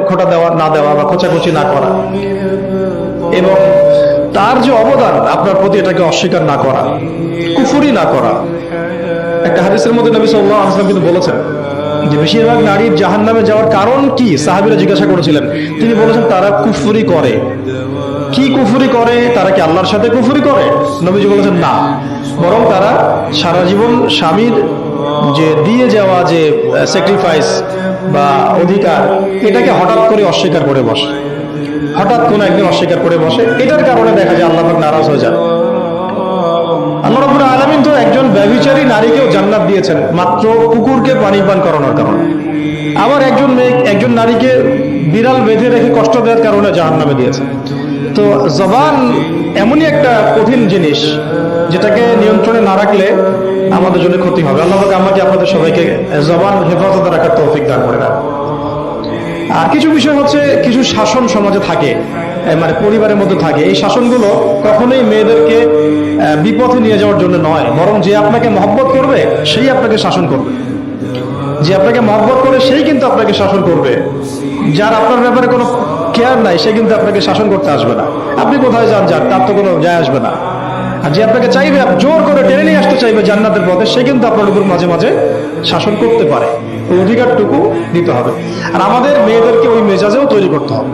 খোটা দেওয়া না দেওয়া বা খোঁচাখুচি না করা, এবং তার যে অবদান আপনার প্রতি এটাকে অস্বীকার না করা, কুফরি না করা। একটা হাদিসের মধ্যে নবী সাল্লাল্লাহু আলাইহি ওয়াসাল্লাম কিন্তু বলেছেন যে বেশিরভাগ নারীর জাহান্নামে যাওয়ার কারণ কি, সাহাবীরা জিজ্ঞাসা করেছিলেন। তিনি বলেছেন তারা কুফরি করে। কি কুফরি করে? তারা কি আল্লাহর সাথে কুফরি করে? নবীজি বলেছেন না, বরং তারা সারা জীবন স্বামীর যে দিয়ে যাওয়া যে স্যাক্রিফাইস বা অধিকার, এটাকে হঠাৎ করে অস্বীকার করে বসে, হঠাৎ কোনো একদিন অস্বীকার করে বসে। এটার কারণে দেখা যায় আল্লাহ পাক নারাজ হয়ে যান। আল্লাহ রাব্বুল আলামিন তো একজন ব্যভিচারী নারীকেও জান্নাত দিয়েছেন মাত্র কুকুরকে পানি পান করানোর কারণে। আবার একজন নারীকে বিড়াল বেঁধে রেখে কষ্ট দেওয়ার কারণে জাহান্নামে দিয়েছেন। তো জবান এমনই একটা কঠিন জিনিস, যেটাকে নিয়ন্ত্রণে না রাখলে আমাদের জন্য ক্ষতি হবে। আল্লাহ পাক আমাকে আপনাদের সবাইকে জবান হেফাজতে রাখার তৌফিক দান করে দেন। আর কিছু বিষয় হচ্ছে, কিছু শাসন সমাজে থাকে, মানে পরিবারের মধ্যে থাকে। এই শাসনগুলো কখনোই মেয়েদেরকে বিপথে নিয়ে যাওয়ার জন্য নয়, বরং যে আপনাকে মহব্বত করবে সেই আপনাকে শাসন করবে। যে আপনাকে মহব্বত করে সেই কিন্তু আপনাকে শাসন করবে। যার আপনার ব্যাপারে কোনো কেয়ার নাই সে কিন্তু আপনাকে শাসন করতে আসবে না। আপনি কোথায় যান তার তো কোনো যায় আসবে না। আর যে আপনাকে চাইবে, জোর করে টেনে নিয়ে আসতে চাইবে জান্নাতের পথে, সে কিন্তু আপনার উপর মাঝে মাঝে শাসন করতে পারে। ওই অধিকারটুকু দিতে হবে। আর আমাদের মেয়েদেরকে ওই মেজাজেও তৈরি করতে হবে।